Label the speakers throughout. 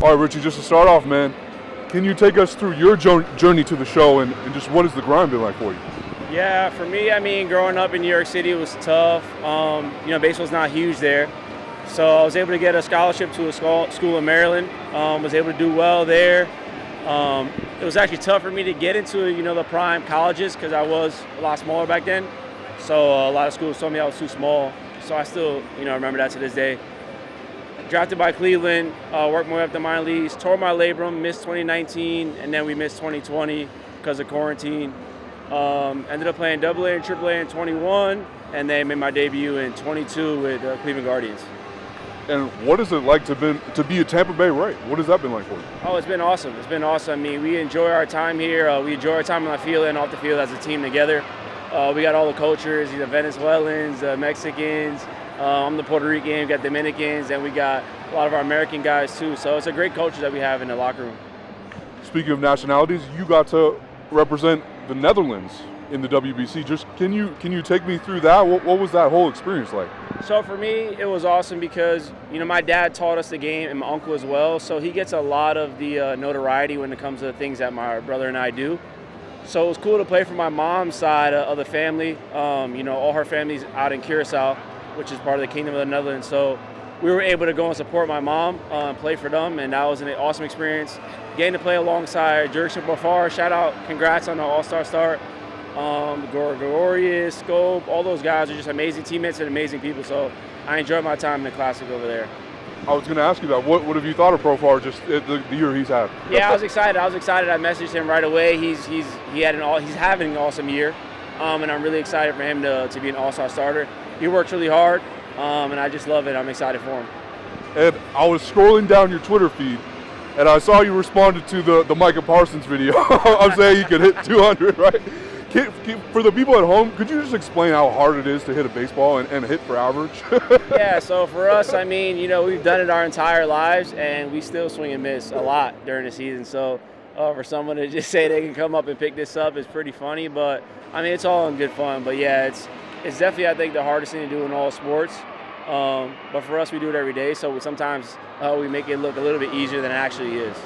Speaker 1: All right, Richie, just to start off, man, can you take us through your journey to the show and just what has the grind been like for you?
Speaker 2: Yeah, for me, I mean, growing up in New York City was tough. Baseball's not huge there. So I was able to get a scholarship to a school in Maryland, was able to do well there. It was actually tough for me to get into, the prime colleges because I was a lot smaller back then. So a lot of schools told me I was too small. So I still, remember that to this day. Drafted by Cleveland, worked my way up the minor leagues, tore my labrum, missed 2019, and then we missed 2020 because of quarantine. Ended up playing AA and AAA in 21, and then made my debut in 22 with Cleveland Guardians.
Speaker 1: And what is it like to be a Tampa Bay Ray? What has that been like for you?
Speaker 2: Oh, it's been awesome. It's been awesome. I mean, we enjoy our time here. We enjoy our time on the field and off the field as a team together. We got all the cultures, the Venezuelans, Mexicans. I'm the Puerto Rican, we got Dominicans, and we got a lot of our American guys too. So it's a great culture that we have in the locker room.
Speaker 1: Speaking of nationalities, you got to represent the Netherlands in the WBC. Just can you take me through that? What was that whole experience like?
Speaker 2: So for me, it was awesome because my dad taught us the game and my uncle as well. So he gets a lot of the notoriety when it comes to the things that my brother and I do. So it was cool to play for my mom's side of the family. All her family's out in Curacao, which is part of the Kingdom of the Netherlands. So we were able to go and support my mom, play for them, and that was an awesome experience. Getting to play alongside Jurgen Bafar, shout out, congrats on the All-Star start. Gregorius, Scope, all those guys are just amazing teammates and amazing people. So I enjoyed my time in the Classic over there.
Speaker 1: I was going to ask you that. What have you thought of Profar just the year he's had?
Speaker 2: Yeah, I was excited. I messaged him right away. He's having an awesome year, and I'm really excited for him to be an All-Star starter. He works really hard, and I just love it. I'm excited for him.
Speaker 1: And I was scrolling down your Twitter feed, and I saw you responded to the Micah Parsons video. I'm saying you could hit 200, right? For the people at home, could you just explain how hard it is to hit a baseball and hit for average?
Speaker 2: Yeah, so for us, I mean, we've done it our entire lives, and we still swing and miss a lot during the season. So for someone to just say they can come up and pick this up is pretty funny. But, I mean, it's all in good fun. But, yeah, it's definitely, I think, the hardest thing to do in all sports. But for us, we do it every day, so sometimes we make it look a little bit easier than it actually is.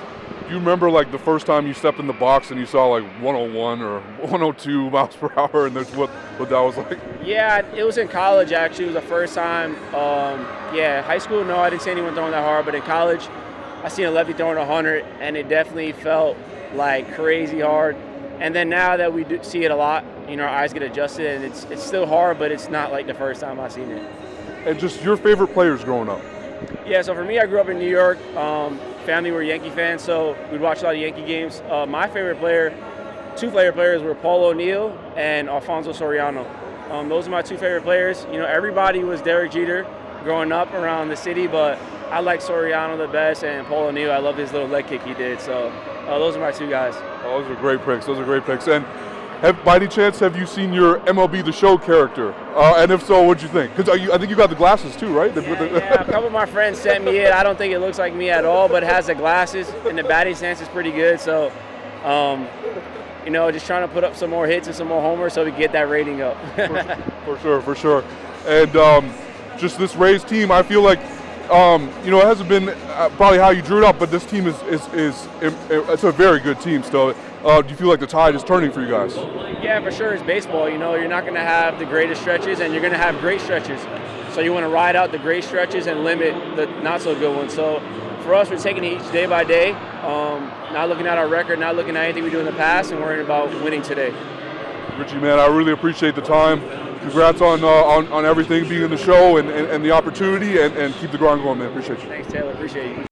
Speaker 1: Do you remember the first time you stepped in the box and you saw 101 or 102 miles per hour, and that's what that was like?
Speaker 2: Yeah, it was in college actually. It was the first time. High school, no, I didn't see anyone throwing that hard, but in college, I seen a lefty throwing 100, and it definitely felt like crazy hard. And then now that we do see it a lot, our eyes get adjusted, and it's still hard, but it's not like the first time I seen it. And
Speaker 1: just your favorite players growing up?
Speaker 2: Yeah, so for me, I grew up in New York. Family were Yankee fans, so we'd watch a lot of Yankee games. My two favorite players were Paul O'Neill and Alfonso Soriano. Those are my two favorite players. Everybody was Derek Jeter growing up around the city, but I like Soriano the best, and Paul O'Neill, I love his little leg kick he did. So those are my two guys.
Speaker 1: Oh, those are great picks. And by any chance, have you seen your MLB The Show character? And if so, what'd you think? Because I think you got the glasses too, right?
Speaker 2: Yeah, a couple of my friends sent me it. I don't think it looks like me at all, but it has the glasses, and the batting stance is pretty good. So, just trying to put up some more hits and some more homers so we get that rating up.
Speaker 1: For sure. And just this Rays team, I feel like, it hasn't been probably how you drew it up, but this team it's a very good team still. Do you feel like the tide is turning for you guys?
Speaker 2: Yeah, for sure. It's baseball. You're not going to have the greatest stretches, and you're going to have great stretches. So you want to ride out the great stretches and limit the not so good ones. So for us, we're taking it each day by day, not looking at our record, not looking at anything we do in the past, and worrying about winning today.
Speaker 1: Richie, man, I really appreciate the time. Congrats on everything, being in the show and the opportunity, and keep the grind going, man. Appreciate you.
Speaker 2: Thanks, Taylor. Appreciate you.